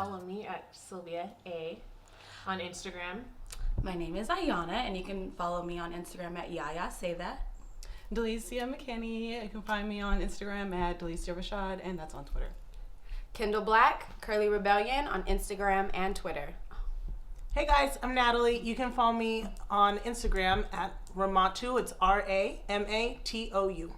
follow me at Sylvia A on Instagram. My name is Ayanna, and you can follow me on Instagram at Yaya Say That. Delicia McKinney. You can find me on Instagram at Delicia Rashad, and that's on Twitter. Kendall Black, Curly Rebellion on Instagram and Twitter. Hey guys, I'm Nathalie. You can follow me on Instagram at Ramatu. It's RAMATOU.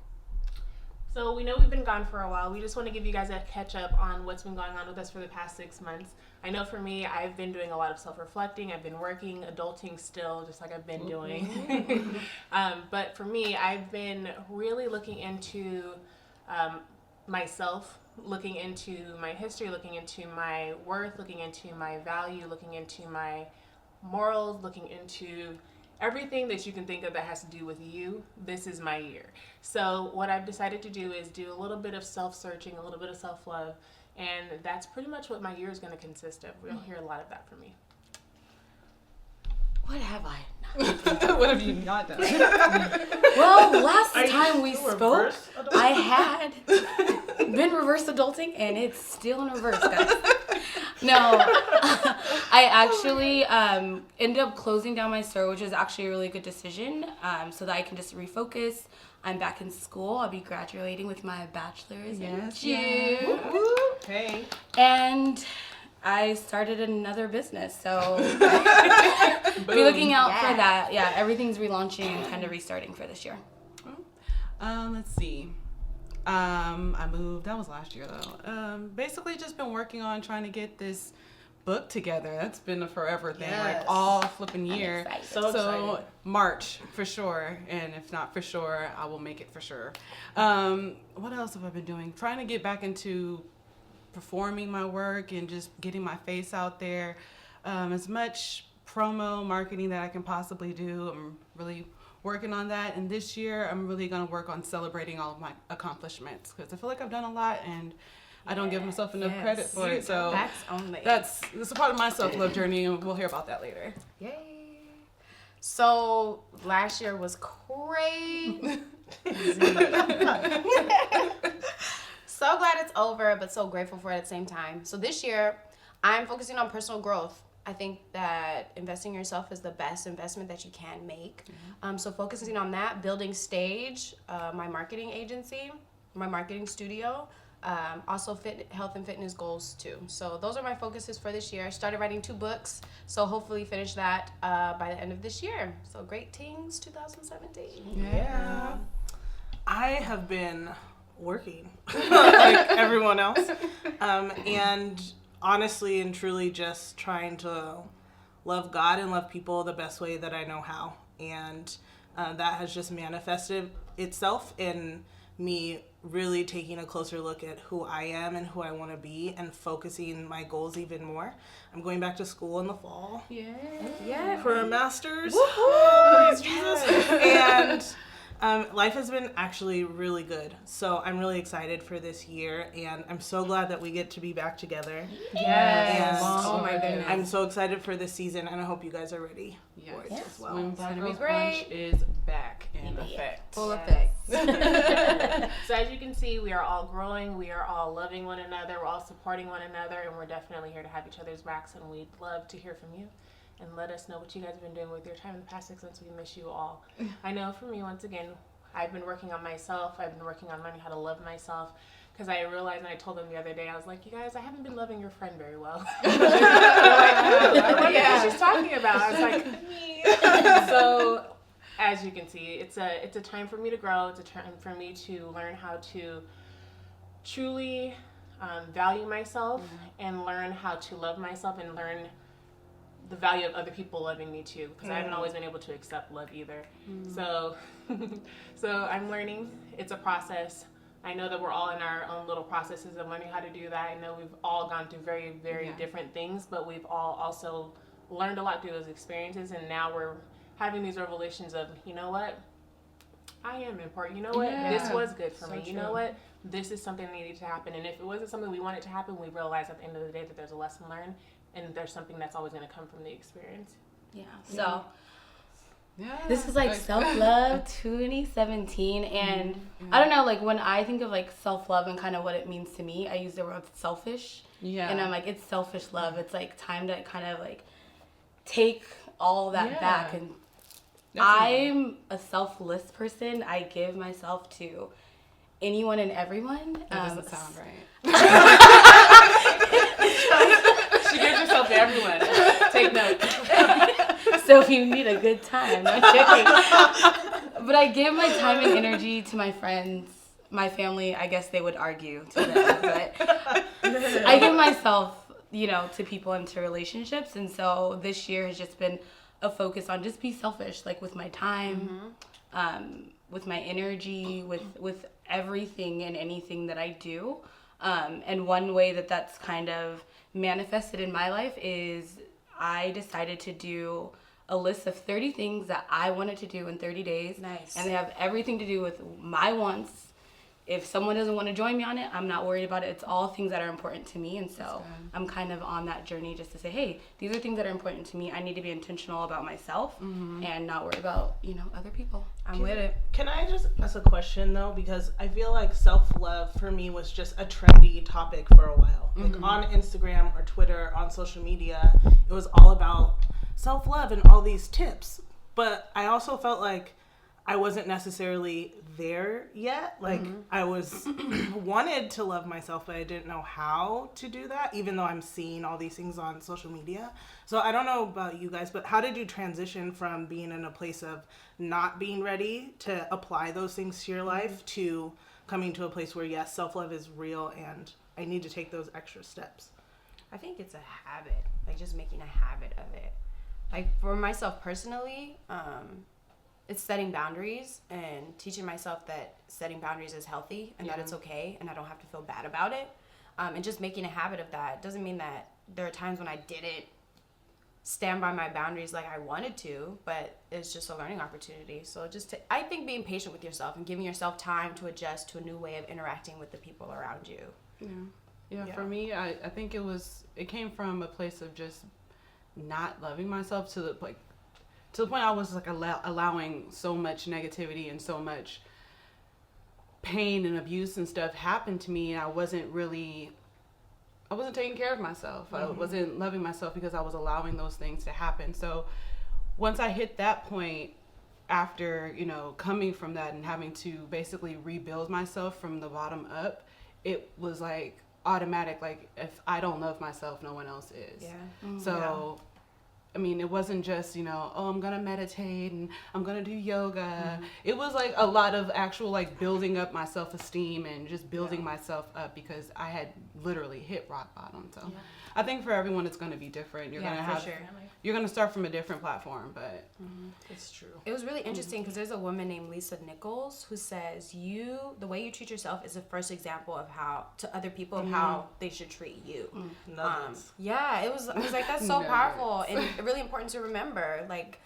So we know we've been gone for a while. We just want to give you guys a catch up on what's been going on with us for the past 6 months. I know for me, I've been doing a lot of self-reflecting. I've been working, adulting still, just like I've been doing. But for me, I've been really looking into myself, looking into my history, looking into my worth, looking into my value, looking into my morals, looking into everything that you can think of that has to do with you. This is my year. So what I've decided to do is do a little bit of self-searching, a little bit of self-love, and that's pretty much what my year is going to consist of. We'll hear a lot of that from me. What have I not What have you not done? Well, last time we spoke, I had been reverse adulting, and it's still in reverse, guys. No, I actually ended up closing down my store, which was actually a really good decision, so that I can just refocus. I'm back in school. I'll be graduating with my bachelor's in June. Hey. And I started another business, so be looking out for that. Yeah, everything's relaunching and kind of restarting for this year. Let's see. I moved. That was last year, though. Basically, just been working on trying to get this book together. That's been a forever thing, like all flipping year. So excited. March for sure, and if not for sure, I will make it for sure. What else have I been doing? Trying to get back into performing my work and just getting my face out there. As much promo marketing that I can possibly do. I'm really working on that, and this year I'm really going to work on celebrating all of my accomplishments, because I feel like I've done a lot and I don't give myself enough credit for it. So that's a part of my self-love journey, and we'll hear about that later. Yay. So last year was crazy. So glad it's over, but so grateful for it at the same time. So this year, I'm focusing on personal growth. I think that investing in yourself is the best investment that you can make. So focusing on that, building Stage, my marketing agency, my marketing studio, also health and fitness goals too. So those are my focuses for this year. I started writing 2 books, so hopefully finish that by the end of this year. So great things, 2017. Yeah. I have been working like everyone else, and honestly and truly just trying to love God and love people the best way that I know how, and that has just manifested itself in me really taking a closer look at who I am and who I want to be, and focusing my goals even more. I'm going back to school in the fall for a master's. Praise Jesus. And life has been actually really good. So I'm really excited for this year, and I'm so glad that we get to be back together. Yes. And Oh my goodness. I'm so excited for this season, and I hope you guys are ready for it as well. When Black gonna be Girls great. Brunch is back in effect. Full effect. So as you can see, we are all growing, we are all loving one another, we're all supporting one another, and we're definitely here to have each other's backs, and we'd love to hear from you. And let us know what you guys have been doing with your time in the past 6 months. We miss you all. I know for me, once again, I've been working on myself. I've been working on learning how to love myself. Because I realized, and I told them the other day, I was like, you guys, I haven't been loving your friend very well. They're like, I wonder what she's talking about. I was like, me. So, as you can see, it's a time for me to grow. It's a time for me to learn how to truly value myself, and learn how to love myself, and learn the value of other people loving me too, because I haven't always been able to accept love either. So I'm learning. It's a process. I know that we're all in our own little processes of learning how to do that. I know we've all gone through very, very different things, but we've all also learned a lot through those experiences, and now we're having these revelations of, you know what, I am important. You know what, this was good for me. You know what, this is something that needed to happen, and if it wasn't something we wanted to happen, we realized at the end of the day that there's a lesson learned, and there's something that's always going to come from the experience. Yeah. So Yeah. This is like self-love 2017, and I don't know, like when I think of like self-love and kind of what it means to me, I use the word selfish. Yeah. And I'm like, it's selfish love. It's like time to kind of like take all that back. And I'm a selfless person. I give myself to anyone and everyone. That doesn't sound right. She gives herself to everyone. Take note. So if you need a good time, I'm joking. But I give my time and energy to my friends, my family. I guess they would argue to them, but I give myself, to people and to relationships. And so this year has just been a focus on just be selfish, like with my time, with my energy, with everything and anything that I do. And one way that that's kind of manifested in my life is I decided to do a list of 30 things that I wanted to do in 30 days. Nice. And they have everything to do with my wants. If someone doesn't want to join me on it, I'm not worried about it. It's all things that are important to me. And so I'm kind of on that journey just to say, hey, these are things that are important to me. I need to be intentional about myself and not worry about, other people. I'm with it. Can I just ask a question though? Because I feel like self-love for me was just a trendy topic for a while. Like on Instagram or Twitter, on social media, it was all about self-love and all these tips. But I also felt like I wasn't necessarily there yet. Like I was wanted to love myself, but I didn't know how to do that, even though I'm seeing all these things on social media. So I don't know about you guys, but how did you transition from being in a place of not being ready to apply those things to your life to coming to a place where, yes, self-love is real and I need to take those extra steps? I think it's a habit, like just making a habit of it. Like for myself personally, it's setting boundaries and teaching myself that setting boundaries is healthy and that it's okay and I don't have to feel bad about it. And just making a habit of that doesn't mean that there are times when I didn't stand by my boundaries like I wanted to, but it's just a learning opportunity. So I think being patient with yourself and giving yourself time to adjust to a new way of interacting with the people around you. Yeah, for me, I think it came from a place of just not loving myself to the point I was like allowing so much negativity and so much pain and abuse and stuff happen to me, and I wasn't taking care of myself. I wasn't loving myself because I was allowing those things to happen. So once I hit that point, after coming from that and having to basically rebuild myself from the bottom up, it was like automatic. Like if I don't love myself, no one else is. So I mean, it wasn't just, I'm going to meditate and I'm going to do yoga. It was like a lot of actual like building up my self-esteem and just building myself up because I had literally hit rock bottom. So I think for everyone it's going to be different. You're going to start from a different platform, but It's true. It was really interesting because there's a woman named Lisa Nichols who says the way you treat yourself is the first example of how to other people of how they should treat you. It was like that's so powerful and really important to remember. Like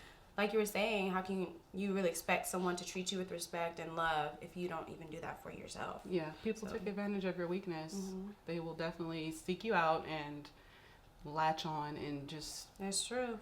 you were saying, how can you really expect someone to treat you with respect and love if you don't even do that for yourself? Yeah, people take advantage of your weakness. They will definitely seek you out and latch on and just... That's true.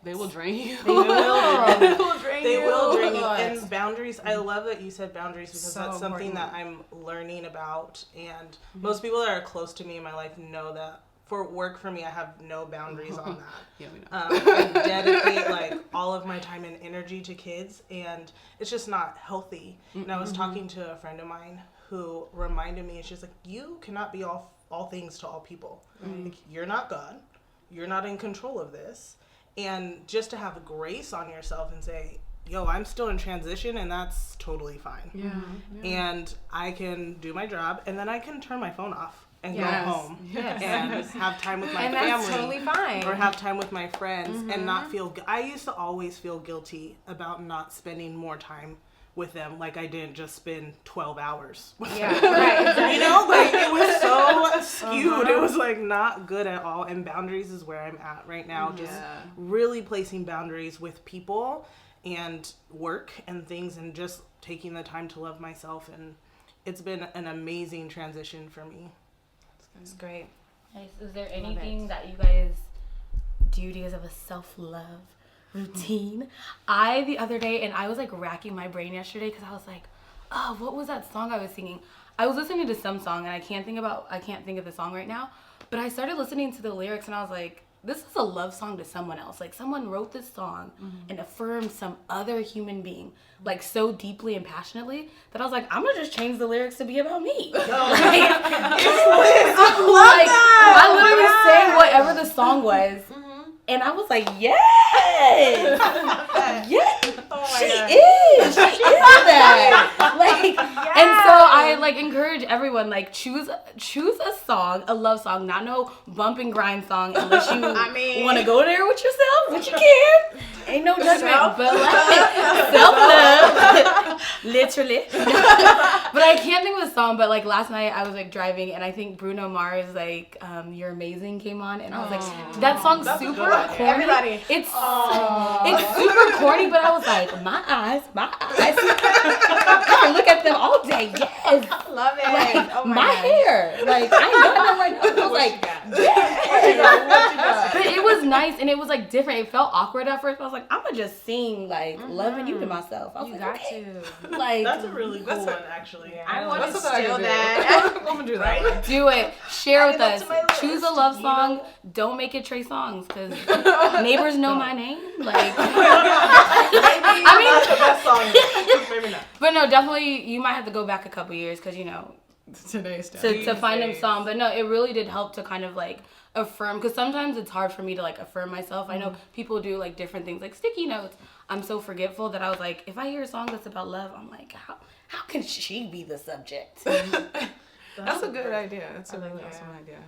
They will drain you. They will. They will drain They you. will drain you. And boundaries, I love that you said boundaries because So that's something important. that I'm learning about. And most people that are close to me in my life know that for work for me, I have no boundaries on that. Yeah, we know. I dedicate like all of my time and energy to kids, and it's just not healthy. And I was talking to a friend of mine who reminded me, and she's like, you cannot be all things to all people. Like, you're not God. You're not in control of this. And just to have grace on yourself and say, yo, I'm still in transition and that's totally fine. Yeah. And I can do my job and then I can turn my phone off and go Yes. home and have time with my And family. that's totally fine. Or have time with my friends and not feel... I used to always feel guilty about not spending more time with them. Like I didn't just spend 12 hours with them. Right. You know, like it was so skewed. It was like not good at all. And boundaries is where I'm at right now. Just really placing boundaries with people and work and things and just taking the time to love myself. And it's been an amazing transition for me. It's great. Nice. Is there anything that you guys do? Do you guys have a self-love routine. The other day, and I was like racking my brain yesterday because I was like, oh, what was that song I was singing? I was listening to some song and I can't think of the song right now, but I started listening to the lyrics and I was like, this is a love song to someone else. Like someone wrote this song and affirmed some other human being like so deeply and passionately that I was like, I'm gonna just change the lyrics to be about me. I literally sang whatever the song was. And I was like, yes! Yes! She is that! Like, and so I like encourage everyone, like choose a song, a love song, not no bump and grind song unless you want to go there with yourself, which you can. Ain't no judgment, but like self-love. Literally. But I can't think of a song, but like last night I was like driving and I think Bruno Mars like You're Amazing came on and I was like, that song's super corny. Everybody. It's super corny, but I was like, my eyes. I can look at them all day. Yes. Love it. Like, oh my gosh. hair. Like, I ain't got nothing right now. I was like, yes. But it was nice and it was like different. It felt awkward at first, but I was like, I'm gonna just sing like loving you to myself. I was You like, got okay. to. Like, That's a really cool one, actually. I want to That's what I steal can do. that. I'm gonna do that. Right? do it. Share with Add it us. up to my list. Choose a love song. Don't make it Trey Songz because neighbors know my name. Like, I mean, that's the best song. Maybe not. but no, definitely you might have to go back a couple years because you know Today's to find them song. But no, it really did help to kind of like affirm because sometimes it's hard for me to like affirm myself. I know people do like different things like sticky notes. I'm so forgetful that I was like, if I hear a song that's about love, I'm like, how can she be the subject? That's a good idea. That's a really awesome idea.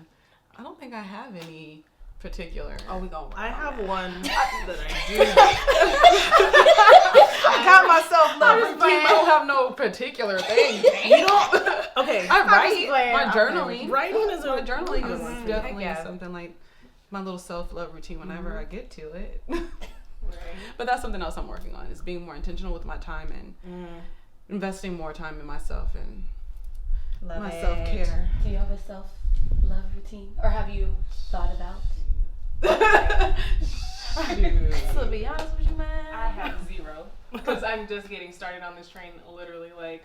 I don't think I have any particular. Oh, we going. I have one that I do. I got myself love routine. I don't have no particular thing. You don't? Okay. I write playing. my I'm journaling. Writing is My a journaling good one, is too. definitely Yeah. something like my little self-love routine whenever I get to it. But that's something else I'm working on is being more intentional with my time and investing more time in myself and my self-care. Do you have a self-love routine? Or have you thought about? To be honest with you, man. I have zero because I'm just getting started on this train literally like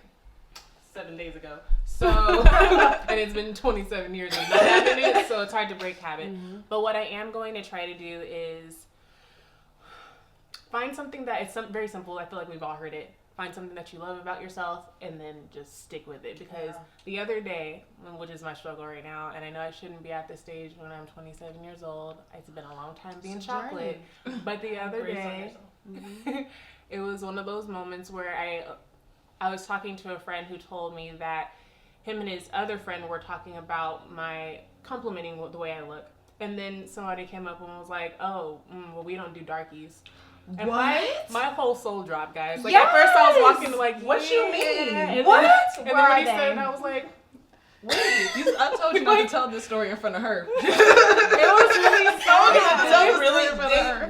7 days ago. So, and it's been 27 years of not having it, so it's hard to break habit. But what I am going to try to do is find something that it's very simple. I feel like we've all heard it. Find something that you love about yourself and then just stick with it. Because the other day, which is my struggle right now, and I know I shouldn't be at this stage when I'm 27 years old. It's been a long time being chocolate. But the other day, it was one of those moments where I was talking to a friend who told me that him and his other friend were talking about my complimenting the way I look. And then somebody came up and was like, oh, well, we don't do darkies. And my whole soul dropped, guys. Like, at first I was walking like, What you mean? And What? Then, and then Where when are he said they? it, I was like, I told you not to tell this story in front of her. it was really so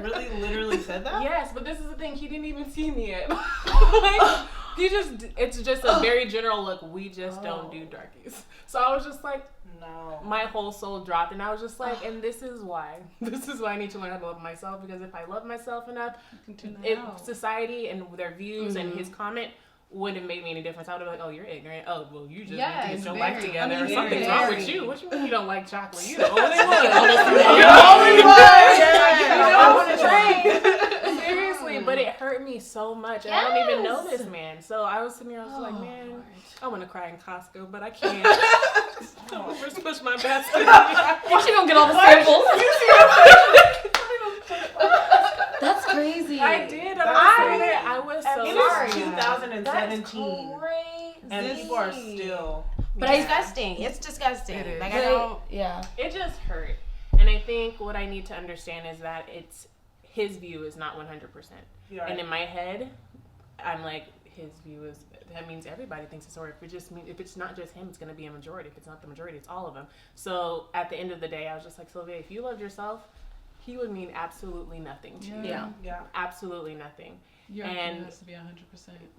They really literally said that? Yes, but this is the thing. He didn't even see me yet. Like, it's just a very general look. We just don't do darkies. So I was just like, No. my whole soul dropped, and I was just like, and this is why I need to learn how to love myself, because if I love myself enough, society and their views and his comment wouldn't have made me any difference. I would have been like, oh, you're ignorant. Oh, well, you just need to get your life together. I mean, Something's very. wrong with you. What you mean you don't like chocolate? You the only one. I want to train. Seriously, but it hurt me so much, and I don't even know this man. So I was sitting here, I was like, man, I want to cry in Costco, but I can't. I'm first push my basket. She gonna get all the samples. That's crazy. I did. I was so It sorry. is 2017. And people are still. But it's disgusting. It's disgusting. It is. Like, I don't. Yeah. It just hurt. And I think what I need to understand is that his view is not 100%. You're right. And in my head, I'm like, his view is, that means everybody thinks it's, or if it's not just him, it's going to be a majority. If it's not the majority, it's all of them. So at the end of the day, I was just like, Sylvia, if you loved yourself, he would mean absolutely nothing to you. Yeah. Absolutely nothing. Your And- opinion has to be 100%.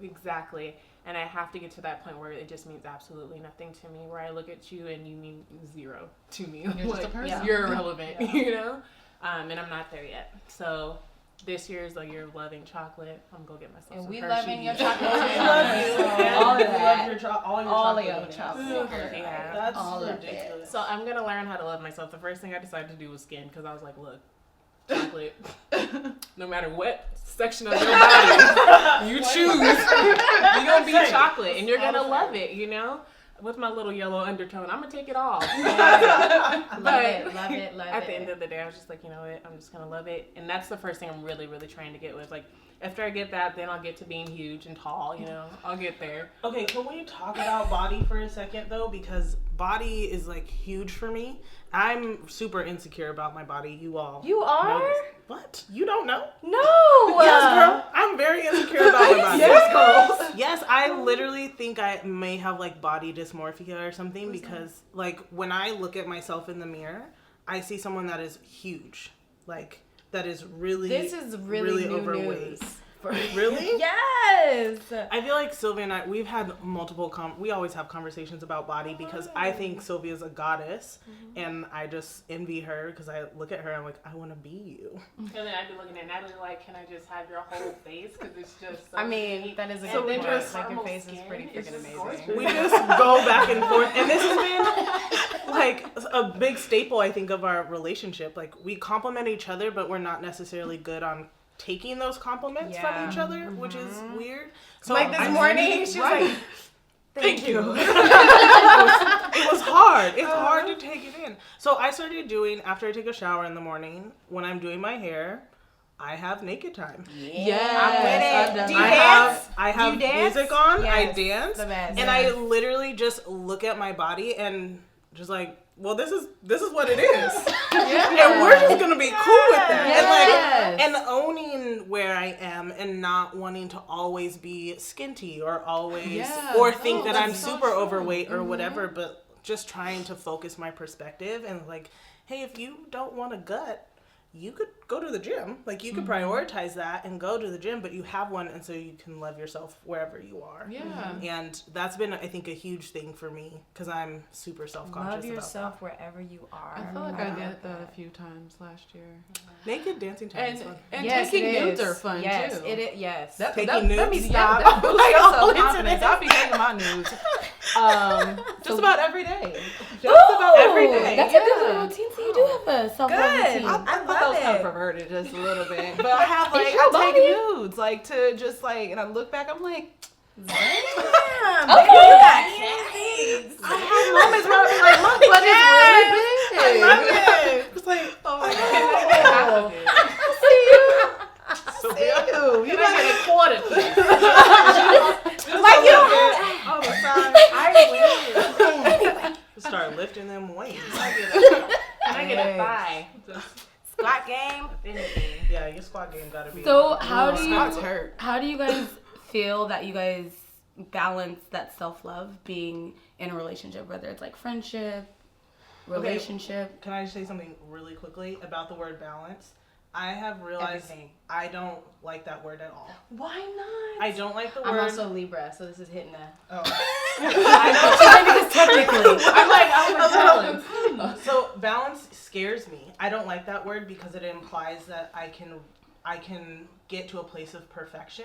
Exactly. And I have to get to that point where it just means absolutely nothing to me, where I look at you and you mean zero to me. You're just a person. You're irrelevant, you know? And I'm not there yet. So this year is the year of loving chocolate. I'm gonna go get myself And some we Hershey's. loving your chocolate. All of that. All of your chocolate. Yeah. That's All of ridiculous. So I'm gonna learn how to love myself. The first thing I decided to do was skin, because I was like, look, chocolate, no matter what section of your body you choose, you're gonna be chocolate, and you're gonna love it, you know? With my little yellow undertone, I'm gonna take it all. Love it. At the end of the day, I was just like, you know what? I'm just gonna love it, and that's the first thing I'm really, really trying to get with. Like, after I get that, then I'll get to being huge and tall. You know, I'll get there. Okay, can we talk about body for a second though? Because body is like huge for me. I'm super insecure about my body. You all. You know are? this. What? You don't know? No. Yes, girl. I'm very insecure about my body. Yes, girl. Yes, I literally think I may have like body dysmorphia or something because like when I look at myself in the mirror, I see someone that is huge, like that is really This is really new overweight. news. Really? Yes. I feel like Sylvia and I, we've had multiple, we always have conversations about body because I think Sylvia's a goddess and I just envy her because I look at her and I'm like, I want to be you. And then I'd be looking at Natalie like, can I just have your whole face? Because it's just so I mean, neat. that is a And good then point. just Like, your normal face is skin, pretty it's freaking just amazing. gorgeous. We just go back and forth and this has been like a big staple, I think, of our relationship. Like we compliment each other, but we're not necessarily good on taking those compliments from each other, which is weird. So Like this I morning, really- she was like, Thank you. It was hard. It's hard to take it in. So I started doing, after I take a shower in the morning, when I'm doing my hair, I have naked time. I'm with it. Do you I dance? have Do you dance? music on. I Yes, dance, the best. and I literally just look at my body and just like, well, this is what it is, and we're just gonna be cool with that, Yes. and owning where I am, and not wanting to always be skinty or always or think that I'm super overweight or whatever, but just trying to focus my perspective and like, hey, if you don't want a gut, you could go to the gym. Like you could prioritize that and go to the gym, but you have one, and so you can love yourself wherever you are. Yeah. And that's been, I think, a huge thing for me because I'm super self-conscious Love yourself about wherever you are. I feel like I did that a few times last year. that. Naked dancing time is fun. And Yes, taking it nudes is. are fun yes, too. It is. Yes. Taking nudes? Be, Stop. yeah, that Like, all into self-confidence. this. I'll be taking my nudes. Just about every day. Just Ooh, about every day. That's a good routine. So you do have a self-love routine. I thought that was love kind of it. perverted just a little bit, but I have like It's your I body. take nudes like to just like, and I look back, I'm like, Okay. I have moments where I'm like, my butt is really big. I love it. It's like, oh my god. Ew, you Can I get a quarter, please? Like you all the time. I will. Start lifting them weights. Can I get a thigh? Just Squat game. anything. Yeah, your squat game gotta be. So how do Squats you hurt. guys feel that you guys balance that self-love being in a relationship, whether it's like friendship, relationship? Can I just say something really quickly about the word balance? I have realized Everything. I don't like that word at all. Why not? I don't like the I'm word. also Libra, so this is hitting a. Technically. I'm like, oh my God. So balance scares me. I don't like that word because it implies that I can get to a place of perfection,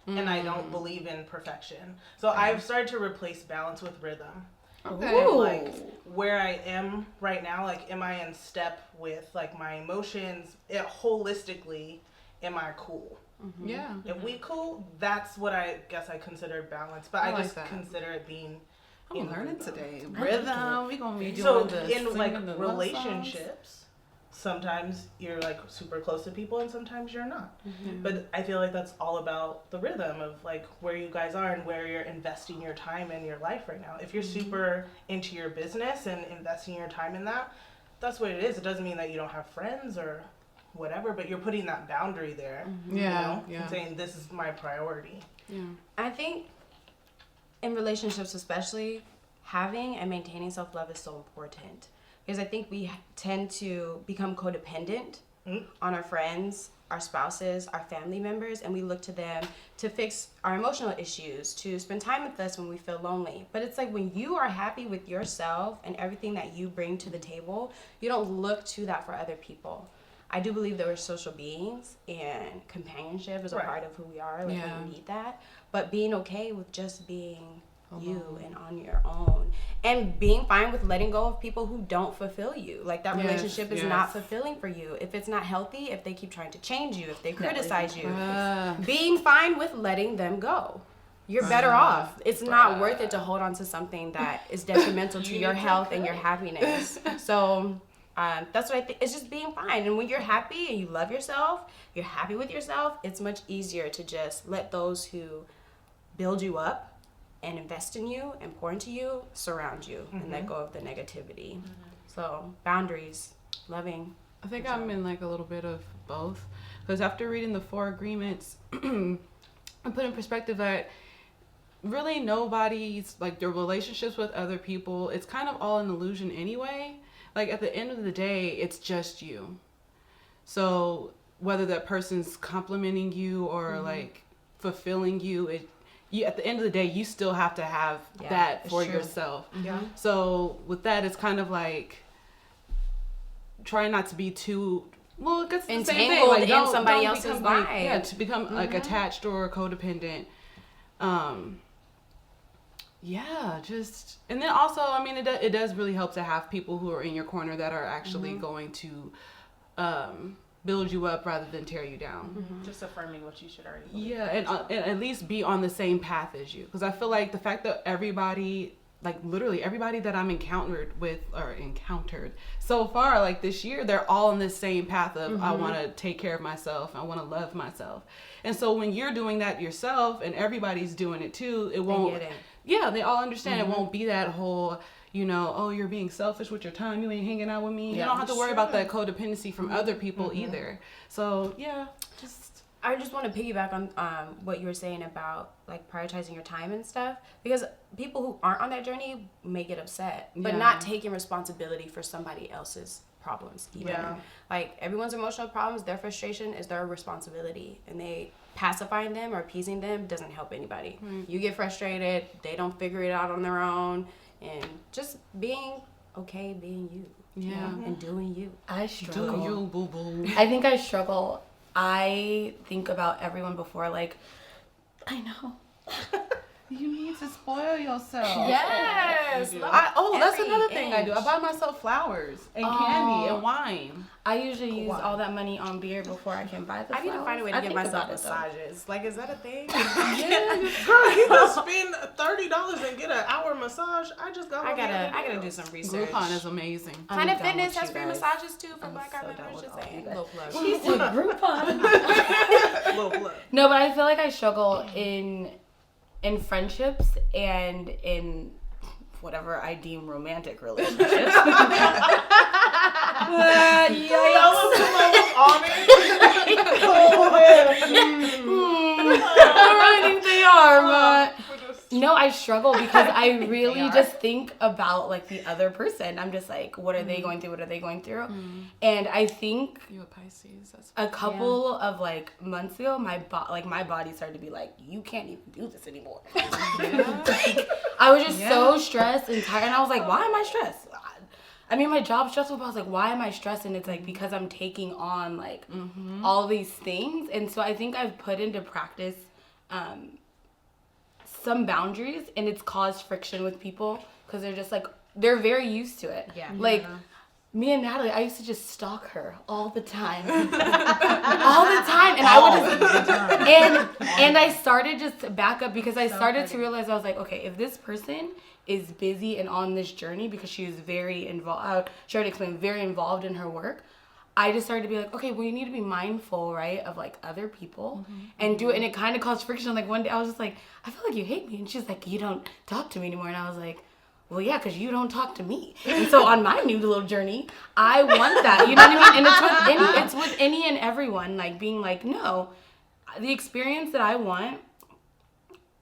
and I don't believe in perfection. So I've started to replace balance with rhythm. Okay. And, like where I am right now, like am I in step with like my emotions? Holistically, am I cool? Yeah. If we cool, that's what I guess I consider balance. But I like just that. consider it being. I'm learning rhythm. today. Rhythm. We gonna be doing So the in like singing the love relationships, sometimes you're like super close to people and sometimes you're not. But I feel like that's all about the rhythm of like where you guys are and where you're investing your time in your life right now. If you're super into your business and investing your time in that, that's what it is. It doesn't mean that you don't have friends or whatever, but you're putting that boundary there. Yeah, And saying this is my priority. Yeah. I think in relationships, especially, having and maintaining self-love is so important because I think we tend to become codependent on our friends, our spouses, our family members, and we look to them to fix our emotional issues, to spend time with us when we feel lonely. But it's like when you are happy with yourself and everything that you bring to the table, you don't look to that for other people. I do believe that we're social beings, and companionship is a part of who we are. Like, we need that. But being okay with just being you and on your own, and being fine with letting go of people who don't fulfill you. Like, that relationship is not fulfilling for you. If it's not healthy, if they keep trying to change you, if they criticize you, being fine with letting them go. You're better off. It's not worth it to hold on to something that is detrimental to your health and your happiness. So that's what I think. It's just being fine. And when you're happy and you love yourself, you're happy with yourself, it's much easier to just let those who build you up and invest in you and pour into you surround you and let go of the negativity. So boundaries, loving. I think I'm in like a little bit of both, because after reading the 4 agreements, I put in perspective that really nobody's, like, their relationships with other people, it's kind of all an illusion anyway. Like, at the end of the day, it's just you. So whether that person's complimenting you or like fulfilling you, you, at the end of the day, you still have to have that for yourself. So with that, it's kind of like trying not to be too, well, it's the same thing. Like, in somebody else's become, life. like, to become like attached or codependent. Just, and then also, I mean, it does really help to have people who are in your corner that are actually going to build you up rather than tear you down. Just affirming what you should already believe. Yeah, and at least be on the same path as you. Because I feel like the fact that everybody, like literally everybody that I'm encountered so far, like this year, they're all on this same path of I want to take care of myself, I want to love myself. And so when you're doing that yourself and everybody's doing it too, it won't. They get it. Yeah, they all understand. It won't be that whole, you know, oh, you're being selfish with your time, you ain't hanging out with me. You don't have to worry about that codependency from other people either. So I just want to piggyback on what you were saying about like prioritizing your time and stuff, because people who aren't on that journey may get upset, but not taking responsibility for somebody else's problems either. Like, everyone's emotional problems, their frustration is their responsibility, and they pacifying them or appeasing them doesn't help anybody. You get frustrated, they don't figure it out on their own, and just being okay being you. And doing you. I struggle. Do you, boo boo. I think I struggle. I think about everyone before, like, I know. You need to spoil yourself. Yes. That's another thing I do. I buy myself flowers and candy and wine. I usually use all that money on beer before I can buy the flowers. I need to find a way to give myself massages. Like, is that a thing? Girl, you can spend $30 and get an hour massage. I gotta do some research. Groupon is amazing. Planet Fitness has free massages too for Black Guy members. Just saying. Little plug. She said Groupon. Little plug. No, but I feel like I struggle in friendships and in whatever I deem romantic relationships. I think they are, but no, I struggle because I really just think about like the other person. I'm just like, what are they going through? What are they going through? And I think you a Pisces. That's a couple of like months ago, my body started to be like, you can't even do this anymore. I was just so stressed and tired, and I was like, why am I stressed? I mean, my job's stressful, but I was like, why am I stressed? And it's like, because I'm taking on like all these things. And so I think I've put into practice some boundaries, and it's caused friction with people because they're just like, they're very used to it. Like, me and Nathalie, I used to just stalk her all the time. All the time. And I would just, and I started just to back up because I started to realize, I was like, okay, if this person is busy and on this journey because she is very involved, she already explained, very involved in her work, I just started to be like, okay, well, you need to be mindful, right, of like other people and do it. And it kind of caused friction. Like, one day I was just like, I feel like you hate me. And she's like, you don't talk to me anymore. And I was like, well, yeah, because you don't talk to me. And so on my new little journey, I want that. You know what I mean? And it's with any and everyone, like being like, no, the experience that I want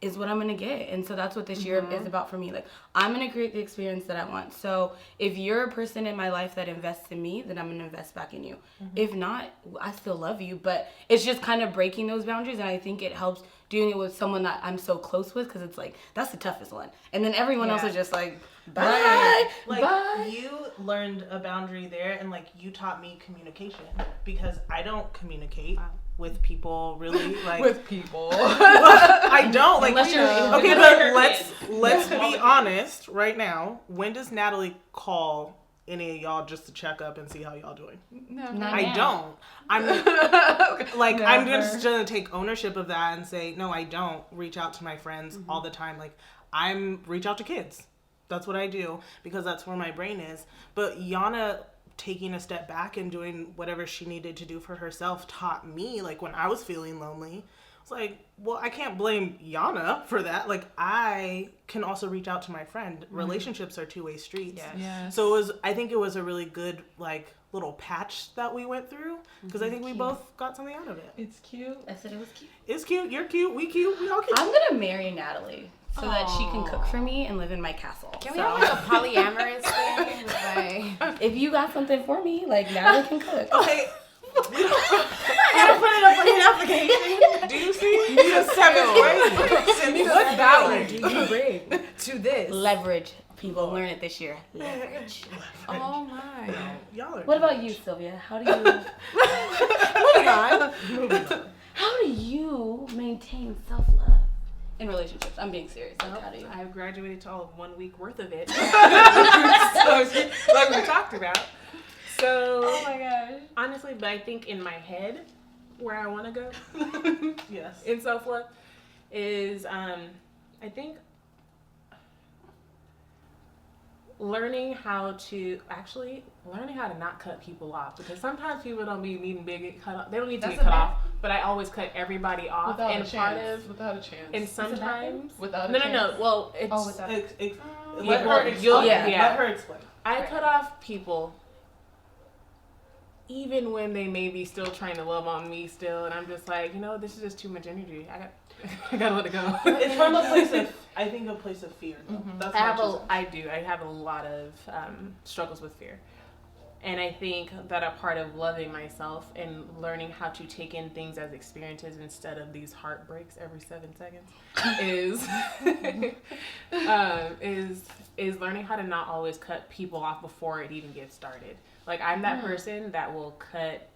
is what I'm going to get. And so that's what this year is about for me. Like, I'm going to create the experience that I want. So if you're a person in my life that invests in me, then I'm going to invest back in you. If not, I still love you. But it's just kind of breaking those boundaries. And I think it helps doing it with someone that I'm so close with, because it's like, that's the toughest one. And then everyone else is just like, Bye. Like, Bye. you learned a boundary there, and like you taught me communication, because I don't communicate with people really, like With people. I don't like. Unless you're- Okay, unless but you're let's be honest right now. When does Natalie call any of y'all just to check up and see how y'all doing? Never. I don't. I'm like, I'm just gonna take ownership of that and say, no, I don't reach out to my friends all the time. Like, I'm reach out to kids. That's what I do, because that's where my brain is. But Yana taking a step back and doing whatever she needed to do for herself taught me, like, when I was feeling lonely, it's like, well, I can't blame Yana for that. Like, I can also reach out to my friend. Relationships are two-way streets. Yes. So I think it was a really good, like, little patch that we went through, because I think we both got something out of it. It's cute. I said it was cute. It's cute. You're cute. We cute. We all cute. I'm gonna marry Natalie so that she can cook for me and live in my castle. Can we have like a polyamorous thing? With, like, If you got something for me, like Natalie can cook. Okay. I gotta put it up on an application. Do you see? You need a 7th grade. Send me What value the do you bring to this? Leverage. People learn it this year. Leverage. Oh my. Y'all are What about you, Sylvia? How do you? Moving on. How do you maintain self-love in relationships? I'm being serious. Like, how do you? I've graduated to all of 1 week worth of it. So, Like we talked about. So, Oh my gosh. honestly, but I think in my head, where I want to go Yes. in self-love is, I think, learning how to not cut people off, because sometimes people don't be needing big cut off. They don't need to That's be cut a bad- off, but I always cut everybody off. without And a part chance. of, Without a chance. and sometimes, Without a no. chance. Well, it's, Oh, without. Let well, her you'll- explain. yeah. Let her explain. I cut off people even when they may be still trying to love on me still, and I'm just like, this is just too much energy. I gotta let it go. It's from a place of, I think, a place of fear. Though. That's I what she's have a lot of struggles with fear. And I think that a part of loving myself and learning how to take in things as experiences instead of these heartbreaks every 7 seconds is learning how to not always cut people off before it even gets started. Like, I'm that person that will cut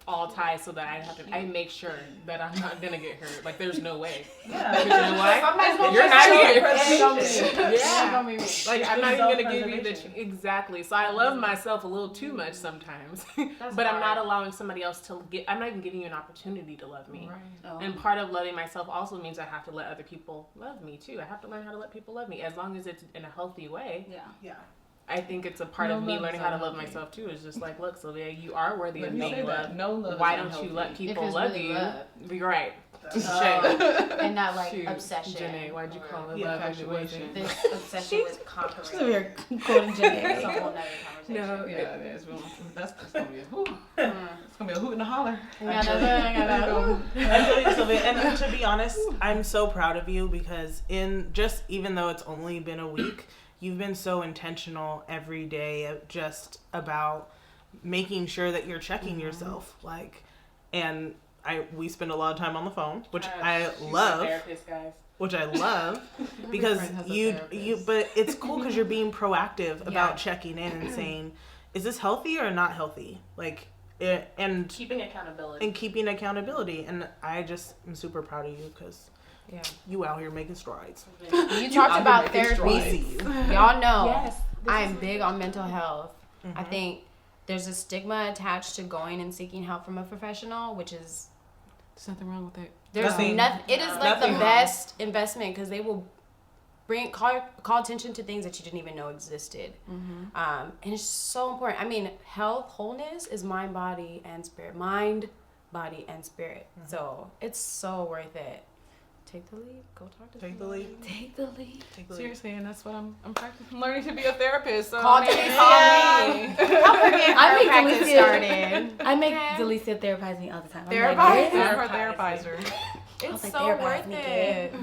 all ties so that I make sure that I'm not gonna get hurt. Like, there's no way. Yeah. Because you know why? somebody's gonna You're trust not you. here. Preservation. Yeah. Like, I'm not even gonna give you the Self-preservation. exactly. So I love myself a little too much sometimes, but I'm not allowing somebody else to I'm not even giving you an opportunity to love me. Right. Oh. And part of loving myself also means I have to let other people love me too. I have to learn how to let people love me, as long as it's in a healthy way. Yeah. Yeah. I think it's a part No of me love learning is how to love unhealthy. myself too. It's just like, look, Sylvia, you are worthy Let of me say being that. loved. No love Why is don't unhealthy. you let If people it's love really you? love. You're right. And not like Shoot, obsession. Janae, why'd you call it Yeah, love if it infatuation. wasn't? This obsession with conquering. Sylvia quoting That's a Janae. whole nother conversation. No, Yeah, it is. That's gonna be a hoot. It's gonna be a hoot and a holler. I feel you, Sylvia. And to be honest, I'm so proud of you, because even though it's only been a week, you've been so intentional every day just about making sure that you're checking yourself. Like, and we spend a lot of time on the phone, which I love. Therapist, guys. Which I love, because friend has a you, therapist. but it's cool because you're being proactive about Yeah. checking in and saying, is this healthy or not healthy? Like, and Keeping accountability. keeping accountability. And I just am super proud of you, because Yeah. you out here making strides. You talked about therapy. We see you. Y'all know Yes. I am big on mental health. I think there's a stigma attached to going and seeking help from a professional, which is There's nothing wrong with it. there's Nothing. nothing. It is like Nothing the wrong. best investment, because they will call attention to things that you didn't even know existed. And it's so important. I mean, wholeness is mind, body, and spirit. Mind, body, and spirit. So it's so worth it. Take the lead. Go talk to Take the somebody. lead. Take the lead. Take the lead. Seriously, and that's what I'm practicing. I'm learning to be a therapist. So Call maybe Delicia. call me. Help her get I her make practice Delicia- started. I make Okay. Delicia therapize me all the time. I'm Therapize? like, I'm "This her Therapizing. therapizer. It's like, so therapize worth me, it.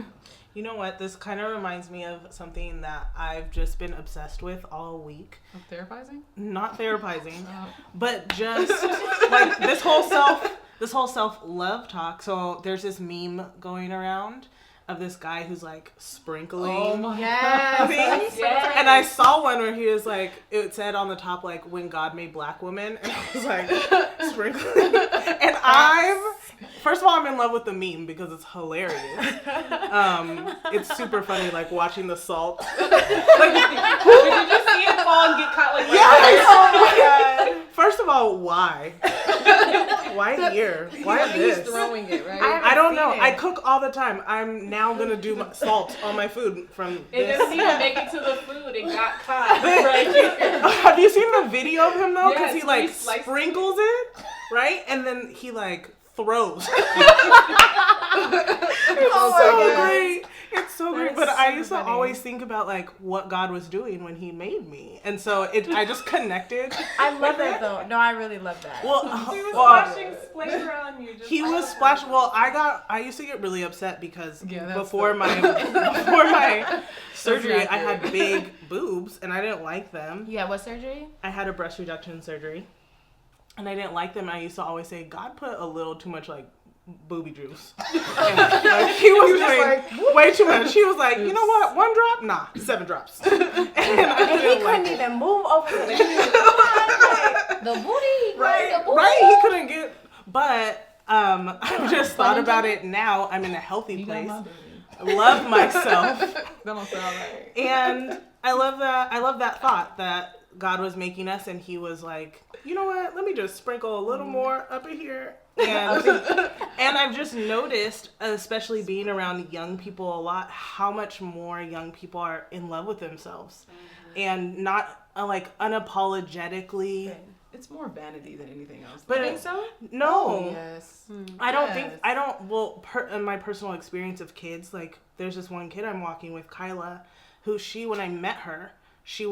You know what? This kind of reminds me of something that I've just been obsessed with all week. I'm therapizing? Not therapizing, Oh. but just like this whole self-love talk. So there's this meme going around of this guy who's like sprinkling. Oh my Yes. Yes. And I saw one where he was like, it said on the top like, when God made black women, and I was like, sprinkling. And first of all, I'm in love with the meme because it's hilarious. It's super funny, like watching the salt. Did you just see it fall and get caught like Yes! Oh my God. First of all, why? Why here? Why He's this? throwing it, right? I don't know. I cook all the time. I'm now gonna do salt on my food from It this. didn't even make it to the food. It got caught right here. Have you seen the video of him though? Because Yes, he like he sliced sprinkles it, right? And then he like throws. Oh so great. It's so great. That's But I so used funny. to always think about like what God was doing when he made me. And so I just connected. I love it though. No, I really love that. Well, He was well, splashing splatter on you. Just he was splashing. Well, I used to get really upset because Yeah, that's before the- my surgery, I accurate. had big boobs and I didn't like them. Yeah, what surgery? I had a breast reduction surgery, and I didn't like them. I used to always say, God put a little too much like booby juice. And, like, he was doing way too much. He was like, you know what? 1 drop? Nah, 7 drops. And I didn't like it. even move over the booty. Right? He couldn't get. But I've just thought about it now. I'm in a healthy place. I love myself. That don't sound right. And I love that thought that God was making us, and he was like, you know what, let me just sprinkle a little more up in here. And I've just noticed, especially being around young people a lot, how much more young people are in love with themselves. And not like unapologetically. It's more vanity than anything else. But You think so? No. Yes. I don't Yes. think, in my personal experience of kids, like there's this one kid I'm walking with, Kyla, who when I met her, she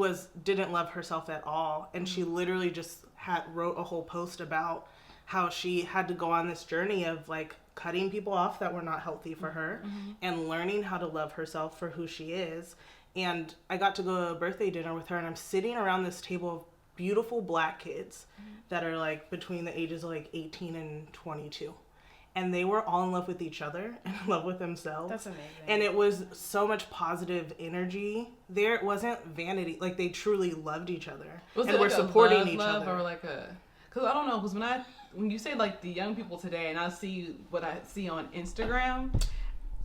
didn't love herself at all. And she literally just wrote a whole post about how she had to go on this journey of like cutting people off that were not healthy for her and learning how to love herself for who she is. And I got to go to a birthday dinner with her, and I'm sitting around this table of beautiful black kids that are like between the ages of like 18 and 22. And they were all in love with each other and in love with themselves. That's amazing. And it was so much positive energy there. It wasn't vanity. Like they truly loved each other Was and it were like supporting a each love other. or like a? Because I don't know. Because when you say like the young people today, and I see what I see on Instagram,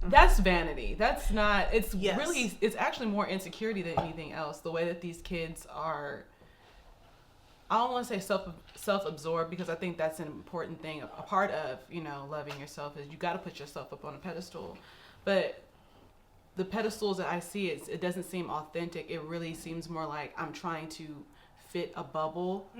that's vanity. That's not. It's Yes. really. It's actually more insecurity than anything else. The way that these kids are. I don't want to say self-absorbed, because I think that's an important thing. A part of, loving yourself is you got to put yourself up on a pedestal. But the pedestals that I see, it doesn't seem authentic. It really seems more like I'm trying to fit a bubble,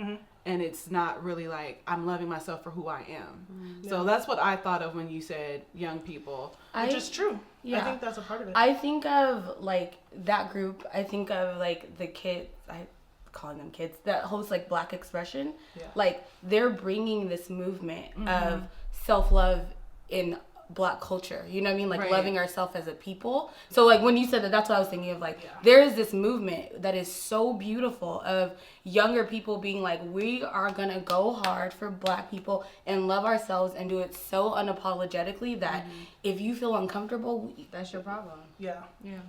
and it's not really like I'm loving myself for who I am. So that's what I thought of when you said young people. Which is true. Yeah. I think that's a part of it. I think of like that group. I think of like the kids. Calling them kids that host like Black Expression. Yeah. Like they're bringing this movement of self-love in Black culture. You know what I mean? Like Right. loving ourselves as a people. So like when you said that, that's what I was thinking of. Like there is this movement that is so beautiful of younger people being like, we are gonna go hard for Black people and love ourselves and do it so unapologetically that if you feel uncomfortable, That's your problem. Yeah.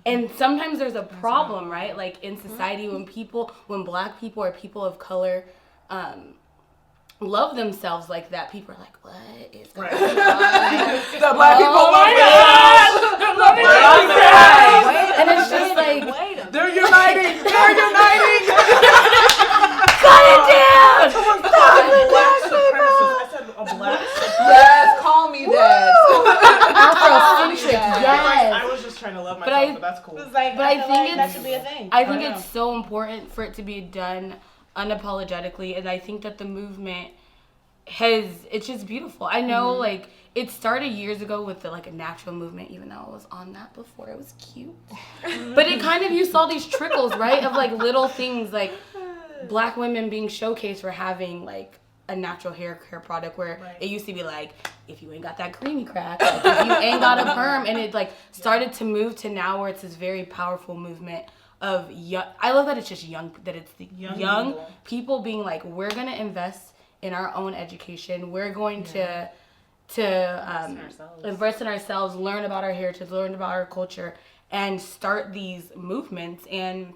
and sometimes there's a problem, right? Like in society, when Black people or people of color love themselves like that, people are like, what is going on? The Black people love And it's just like, They're uniting. They're uniting. cut it down! Black supremacist. I said a black supremacist. Yes, call me that. Afrocentric, I yes. was just trying to love But myself, I- but that's cool. It's like, But I feel think like that it's- should be a thing. I think it's so important for it to be done unapologetically, and I think that the movement it's just beautiful. I know like it started years ago with the like a natural movement, even though I was on that before. It was cute. But it kind of, you saw these trickles, right, of like little things like Black women being showcased for having like a natural hair care product where it used to be like, if you ain't got that creamy crack, like, if you ain't got a perm, and it like started to move to now where it's this very powerful movement of young. I love that it's just young, that it's the young people being like, we're gonna invest in our own education. We're going to to ourselves. invest in ourselves, learn about our heritage, learn about our culture, and start these movements. And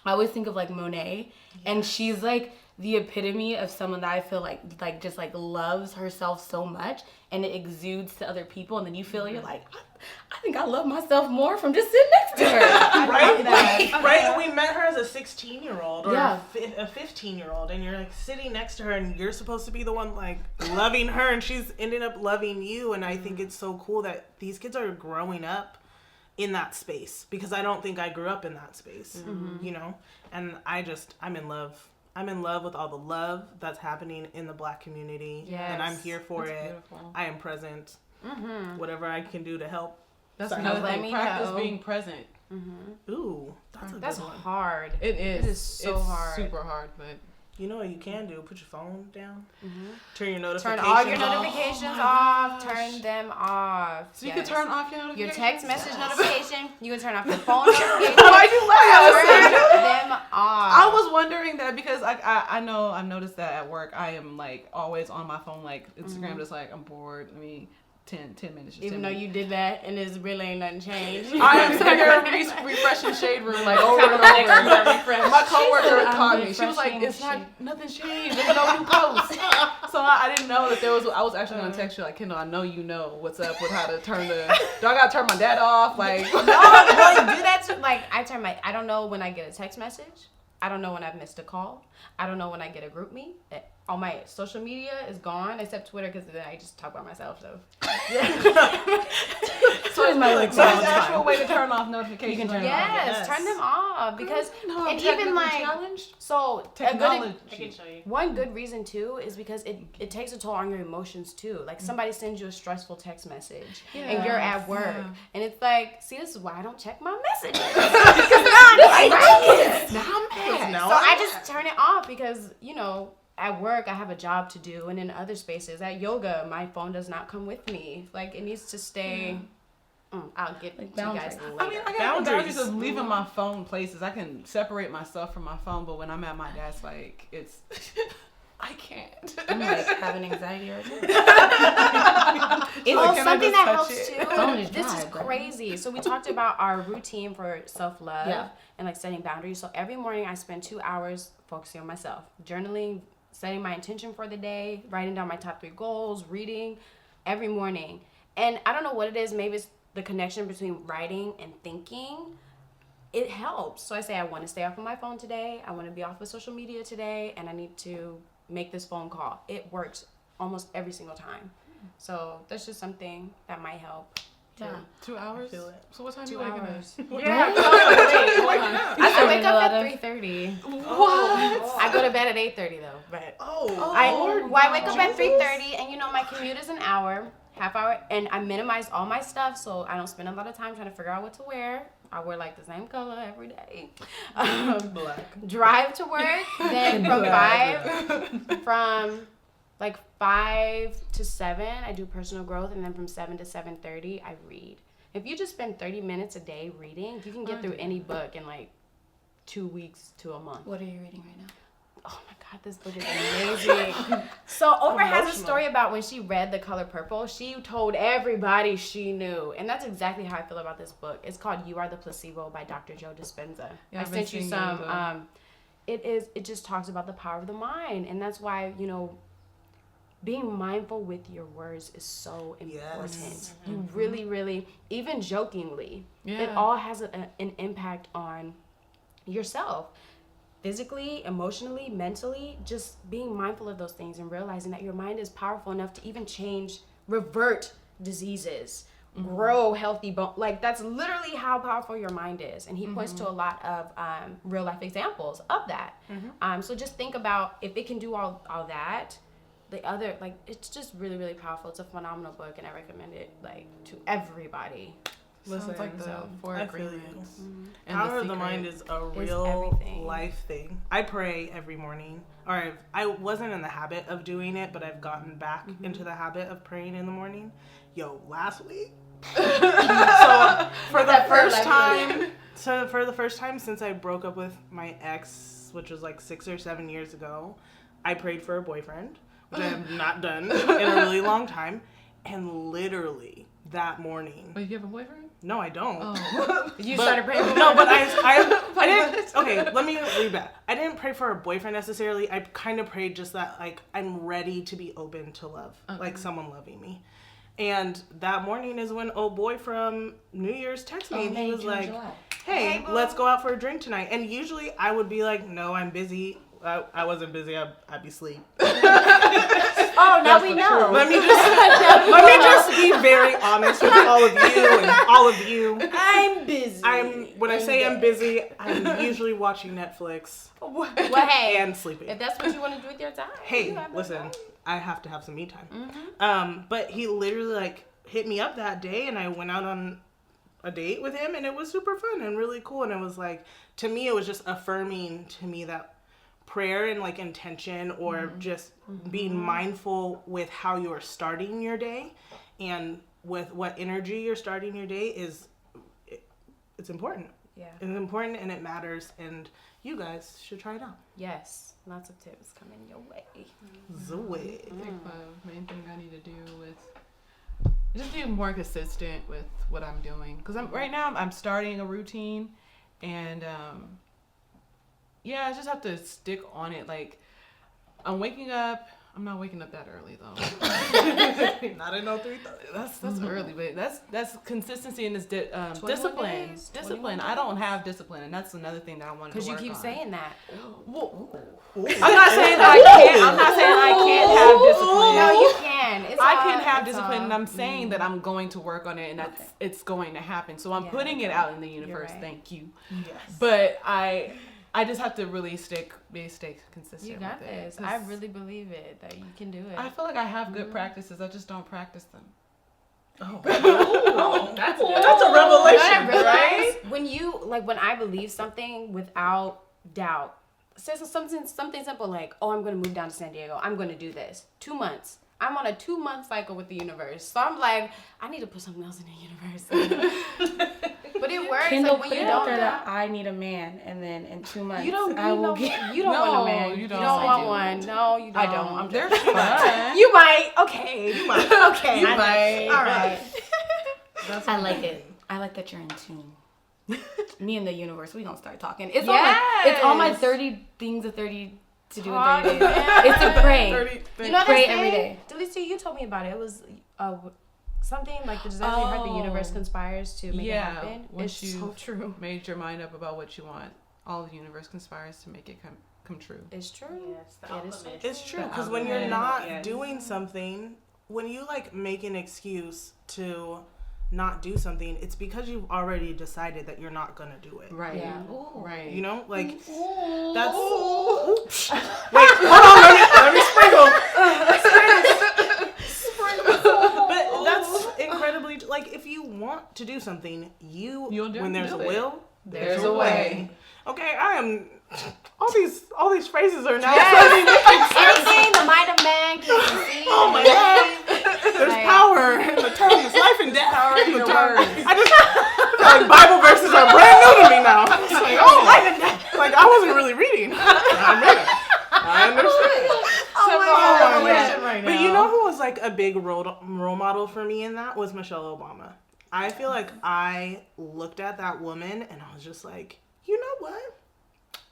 I always think of like Monet, and she's like the epitome of someone that I feel like just like loves herself so much, and it exudes to other people, and then you feel you're like, I think I love myself more from just sitting next to her. Right? And we met her as a 16-year-old or Yeah. a 15-year-old, and you're like sitting next to her, and you're supposed to be the one like loving her, and she's ended up loving you. And I think it's so cool that these kids are growing up in that space, because I don't think I grew up in that space, you know? And I'm in love. I'm in love with all the love that's happening in the Black community, and I'm here for it. Beautiful. I am present. Whatever I can do to help. That's Sorry. another Let thing. me Practice know. being present. Ooh, that's a That's good one. hard. It is. It is so it's hard. super hard, but You know what you can do? Put your phone down. Turn your Turn notifications all your off. notifications off. Turn them off. so you can turn off your your notifications. text message notification. You can turn off your phone notifications. Why'd you laugh? Turn them off. I was wondering that because I know I've noticed that at work I am like always on my phone, like Instagram, just like I'm bored. I mean, 10 minutes. Even though you did that and it's really ain't nothing changed. I am sitting here refreshing Shade Room like over and over. My coworker called me. She was like, "It's not nothing changed. There's no new post." So I didn't know that there was. I was actually gonna text you like, Kendall, I know you know what's up with how to turn the. Do I gotta turn my data off? Like, No, do that too. Like I don't know when I get a text message. I don't know when I've missed a call. I don't know when I get a group meet. All my social media is gone except Twitter, because then I just talk about myself. So Twitter's my like so there's an actual way to turn off notifications. You can turn it yes, turn them off, because No, and even like challenged. so Technology. I can show you. one good reason too is because it takes a toll on your emotions too. Like somebody sends you a stressful text message and you're at work and it's like, see, this is why I don't check my messages. Because now I'm mad. Now So I'm I just turn it off because, you know, at work I have a job to do, and in other spaces at yoga my phone does not come with me. Like it needs to stay. I'll get to you guys later. I mean, I got Boundaries. boundaries of leaving my phone places. I can separate myself from my phone, but when I'm at my desk, like it's, I can't. I'm like having anxiety right now. Well, can I something just that touch helps it? Phone is too. This is dry, but- crazy. So we talked about our routine for self-love Yeah. and like setting boundaries. So every morning I spend 2 hours focusing on myself, journaling, setting my intention for the day, writing down my top 3 goals, reading every morning. And I don't know what it is. Maybe it's the connection between writing and thinking. It helps. So I say I want to stay off of my phone today. I want to be off of social media today, and I need to make this phone call. It works almost every single time. So that's just something that might help. Yeah. 2 hours. feel it. So what time 2 you waking up? hours. Yeah. I wake up at at 3:30. What? I go to bed at 8:30 though. But Oh. I wake up at 3:30, and you know my commute is an hour, half hour, and I minimize all my stuff so I don't spend a lot of time trying to figure out what to wear. I wear like the same color every day. Black. Drive to work, then from 5 to 7 I do personal growth, and then from 7 to 7:30 I read. If you just spend 30 minutes a day reading, you can get through any book in like 2 weeks to a month. What are you reading right now? Oh my God, this book is amazing. So Oprah has a story about when she read The Color Purple, she told everybody she knew. And that's exactly how I feel about this book. It's called You Are the Placebo by Dr. Joe Dispenza. Yeah, I I've been sent you seeing some. that It just talks about the power of the mind. And that's why, you know, being mindful with your words is so important. Yes. You really, really, even jokingly, it Yeah. all has an impact on yourself. Physically, emotionally, mentally, just being mindful of those things and realizing that your mind is powerful enough to even revert diseases, grow healthy bone. Like that's literally how powerful your mind is. And he points to a lot of real life examples of that. So just think about if it can do all that, the other, like, it's just really, really powerful. It's a phenomenal book, and I recommend it to everybody. Sounds like the Listen, 4 I feel agreements. you. Power of the mind is a real everything. life thing. I pray every morning. Or I wasn't in the habit of doing it, but I've gotten back into the habit of praying in the morning. Yo, last week. So for the first time since I broke up with my ex, which was like 6 or 7 years ago, I prayed for a boyfriend, which I have not done in a really long time. And literally that morning. Wait, you have a boyfriend? No, I don't. Oh. You started praying for No, but I didn't. Okay, let me read back. I didn't pray for a boyfriend necessarily. I kind of prayed just that, like, I'm ready to be open to love, like someone loving me. And that morning is when old boy from New Year's texted me, and he was like, "Hey, let's go out for a drink tonight." And usually I would be like, "No, I'm busy." I wasn't busy. I'd be asleep. Oh, now we know. Let me just be very honest with all of you and all of you. I'm busy. When I say I'm busy, I'm usually watching Netflix Well, hey, and sleeping. if that's what you want to do with your time. Hey, you have no listen, time. I have to have some me time. Mm-hmm. But he literally like hit me up that day, and I went out on a date with him, and it was super fun and really cool. And it was like, to me, it was just affirming to me that prayer and like intention, or just being mindful with how you're starting your day and with what energy you're starting your day it's important. Yeah. It's important and it matters, and you guys should try it out. Yes. Lots of tips coming your way. Zoe. I think my main thing I need to do just be more consistent with what I'm doing, because right now I'm starting a routine, and I just have to stick on it. Like, I'm waking up. I'm not waking up that early though. Not at 3:30. That's early, but that's consistency and discipline. days, Discipline. I don't have discipline, and that's another thing that I wanted to work on. Because you keep saying that. I'm not saying that I can't have discipline. No, you can. I can have discipline, and I'm saying that I'm going to work on it, and it's going to happen. So I'm putting it out in the universe. right. Thank you. Yes. But I just have to really stay consistent. You got with this. it, I really believe it, that you can do it. I feel like I have good practices. I just don't practice them. That's a revelation, right? When I believe something without doubt, say something simple like, "Oh, I'm going to move down to San Diego. I'm going to do this. 2 months. I'm on a 2-month cycle with the universe." So I'm like, I need to put something else in the universe. But it works. Kendall, like, when put you it out don't there know. that I need a man, and then in 2 months You don't I will want get. a man. You don't. You don't I want do. one. No, you don't. I don't. I'm They're just fun. You might. Okay. You might. Okay. You might. All right. I like it. I like that you're in tune. Me and the universe, we gonna start talking. It's Yes. all my 30 things of 30 to do in 30 days. It's to pray. You know Pray this every thing? day. Delicia, you told me about it. It was something like the desires of your heart, the universe conspires to make it happen. Once It's you so true. made your mind up about what you want, all the universe conspires to make it come true. It's true. Yes, the It is so alchemist. It's true, The because when you're alchemist. not doing something, when you like make an excuse to not do something, it's because you've already decided that you're not gonna do it. Right. Yeah. Right. You know, like that's. Oops. Wait, hold on. Let me sprinkle. But that's incredibly like, if you want to do something, You'll when there's a do it. will, There's a way. Okay, I am. All these phrases are now. Everything the might of man can see. Oh my God. There's Like, power in the tongue. There's life and death. Power in the your tongue. words. I just like Bible verses are brand new to me now. It's like, oh, life and death. Like, I wasn't really reading. I read it. I understand. Oh my God. right But you know who was like a big role model for me in that was Michelle Obama. I feel like I looked at that woman and I was just like, you know what?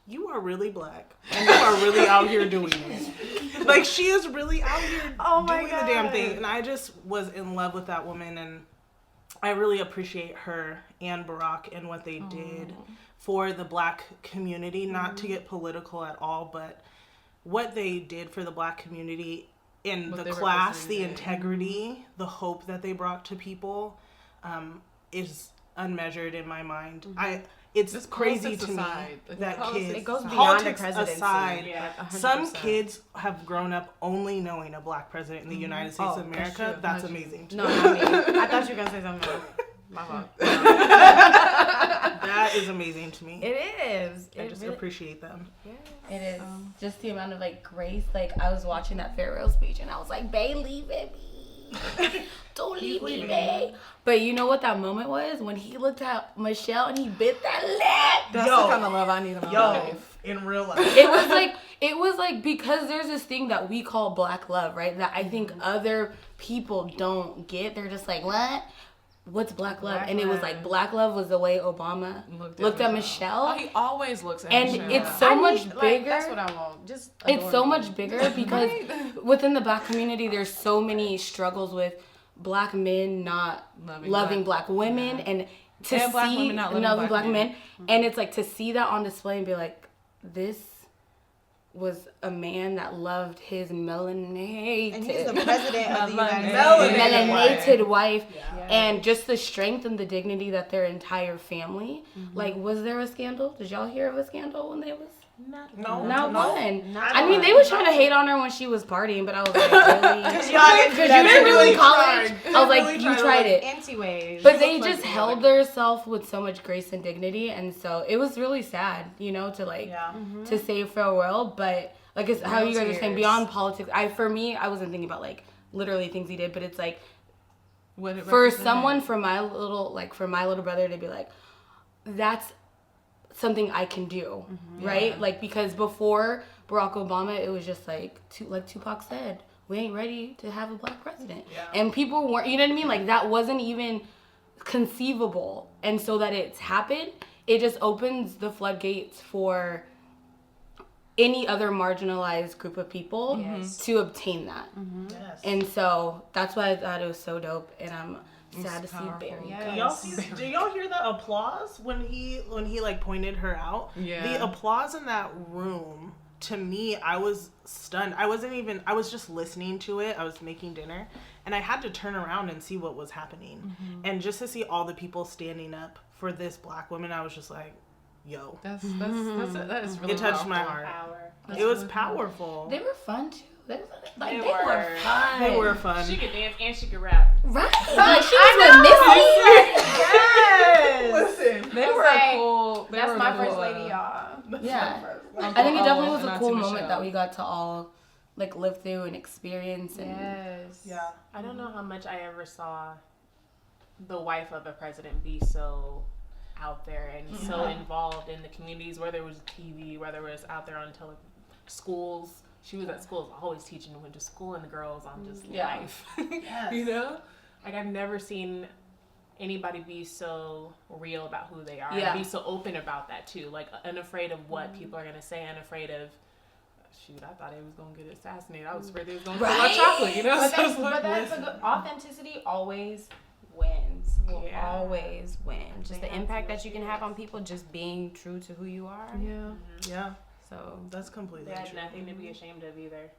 You are really black, and you are really out here doing it. Like, she is really out here doing the damn thing. And I just was in love with that woman, and I really appreciate her and Barack and what they did for the black community. Not to get political at all, but what they did for the black community in What the they class, the represented. integrity, the hope that they brought to people is unmeasured in my mind. It's Just crazy politics to me aside. Like, that politics kids, It goes beyond the politics presidency. aside, Yeah. Like 100%. some kids have grown up only knowing a black president in the United States Oh, of that's America. true. That's Not you. amazing. To No, me. not me. I thought you were going to say something else. My fault. That is amazing to me. It is. I just appreciate them. It is just the amount of like grace. Like, I was watching that farewell speech and I was like, "Babe, leave it be." Don't leave me, babe. But you know what that moment was? When he looked at Michelle and he bit that lip. That's the kind of love I need in my life. In real life. It was like because there's this thing that we call black love, right? That I think other people don't get. They're just like, what? What's black love? And it was like black love was the way Obama looked at Michelle. Oh, he always looks at and Michelle. it's so much bigger. That's what I want. Just it's so much bigger because within the black community, there's so many struggles with black men not loving black women and to see black women not loving black men. And it's like to see that on display and be like, this was a man that loved his melanated. And he's the president of the United States. Melanated wife. Yeah. And just the strength and the dignity that their entire family. Like, was there a scandal? Did y'all hear of a scandal when they was? Not one. I mean, they were trying to hate on her when she was partying, but I was like, really? Because you didn't do it in college. I was like, you tried it. Anti-wave. But they just held themselves with so much grace and dignity, and so it was really sad, you know, to like to say farewell. But like it's how you guys are saying, beyond politics. For me, I wasn't thinking about like literally things he did, but it's like for someone for my little brother to be like, that's something I can do, right? Like because before Barack Obama, it was just like Tupac said, we ain't ready to have a black president, and people weren't. You know what I mean? Like that wasn't even conceivable, and so that it's happened, it just opens the floodgates for any other marginalized group of people to obtain that. Yes. And so that's why I thought it was so dope, and I'm sad to see Barry. Do y'all hear the applause when he like pointed her out? Yeah. The applause in that room, to me, I was stunned. I was just listening to it. I was making dinner and I had to turn around and see what was happening. And just to see all the people standing up for this black woman, I was just like, yo. That is really it touched powerful. my heart. It was powerful. They were fun too. They were fun. They were fun. She could dance and she could rap. Right. Like she was with Missy. Yes. Listen, they were cool. That's my first lady, y'all. Yeah. I think it definitely was a not cool to moment Michelle. that we got to all like live through and experience. And Yeah. I don't know how much I ever saw the wife of a president be so out there and so involved in the communities, whether it was TV, whether it was out there on schools. She was at schools always teaching, went to school and the girls on just life. Yes. You know? Like I've never seen anybody be so real about who they are and be so open about that too. Like unafraid of what people are gonna say, unafraid of shoot, I thought he was gonna get assassinated. I was afraid he was gonna steal my chocolate, you know? But that's a good authenticity always wins. Will always win. Just the impact that you can have on people just being true to who you are. Yeah. So That's completely They had true. nothing to be ashamed of either.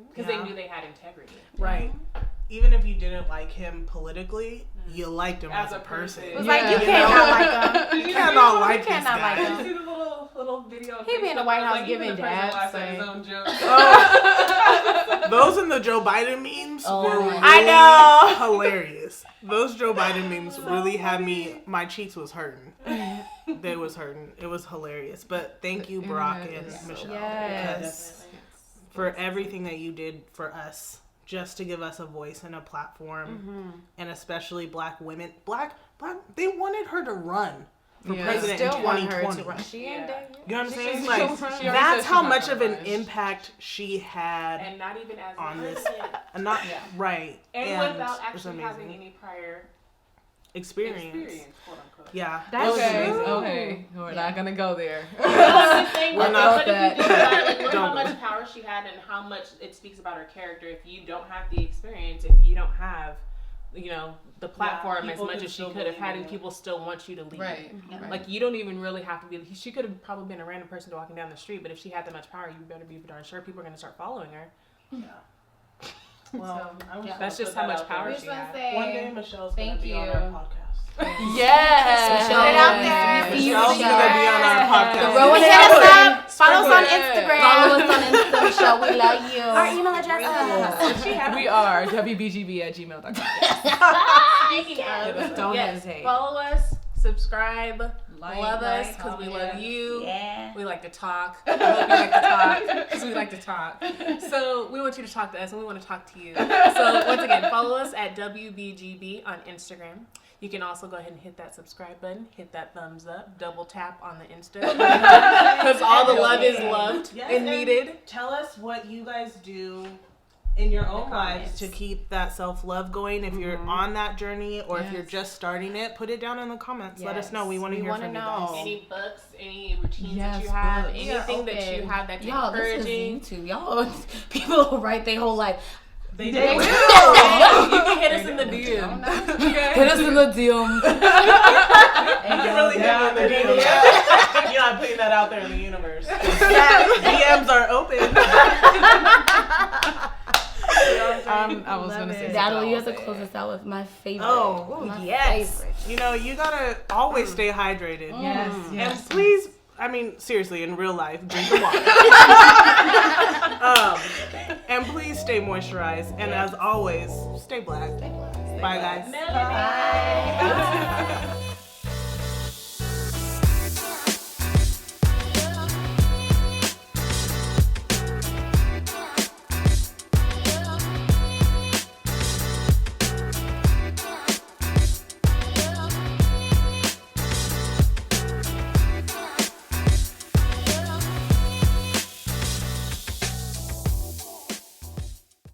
Because they knew they had integrity. Right. Even if you didn't like him politically, you liked him as a person. it was like you cannot like him. You cannot like this cannot guy. like him. See the little video. He be in the White House giving dabs. His own jokes. Those and the Joe Biden memes were really I hilarious. Those Joe Biden memes really had me, my cheeks was hurting. They was hurting. It was hilarious. But thank you, Barack and Michelle. Because for everything that you did for us, just to give us a voice and a platform, and especially black women. They wanted her to run for president in 2020. She ain't dead. You know what I'm saying? Like, that's how much of an impact she had And not even as on this. president. And not, right. And without it's actually having amazing. any prior experience, quote unquote. Yeah. That's true. Okay. We're not gonna go there. We're not- But if you think about it, like, look how Don't. much power she had and how much it speaks about her character. If you don't have the experience, if you don't have, you know, the platform as people much can as she still could have believe had, in and it. people still want you to lead. Right. Like you don't even really have to be. She could have probably been a random person walking down the street, but if she had that much power, you better be darn sure people are going to start following her. Well, That's just how much power she had. one day Michelle's going to Thank be you. on our podcast. Yes. Put it out there. Michelle's going to be on our podcast. Throwing it Hit out us there. up. Follow us on Instagram. Follow us on Instagram, Michelle. We love you. Our email address. We are WBGB@gmail.com. Speaking of, Don't yes, hesitate. follow us, subscribe, love us because we love you. Yeah. We like to talk. I hope you like to talk because we like to talk. So we want you to talk to us and we want to talk to you. So once again, follow us at WBGB on Instagram. You can also go ahead and hit that subscribe button, hit that thumbs up, double tap on the Insta because all the love is loved and needed. Tell us what you guys do in your own lives to keep that self-love going. If you're on that journey or if you're just starting it, put it down in the comments. Let us know. We want to hear from you guys. Any books, any routines that you have, books. anything that you have that's encouraging. This is YouTube. Y'all, people write their whole life. They will. You can hit us in the DM. Hit us in the DM. You really hit in the DM. You're not putting that out there in the universe. DMs are open. I was going to say Natalie, you have to close us out with my favorite. Oh, my yes. favorite. You know, you gotta always stay hydrated. Yes, yes. And please, I mean, seriously, in real life, drink the water. And please stay moisturized. And as always, stay black. Bye, guys. Bye.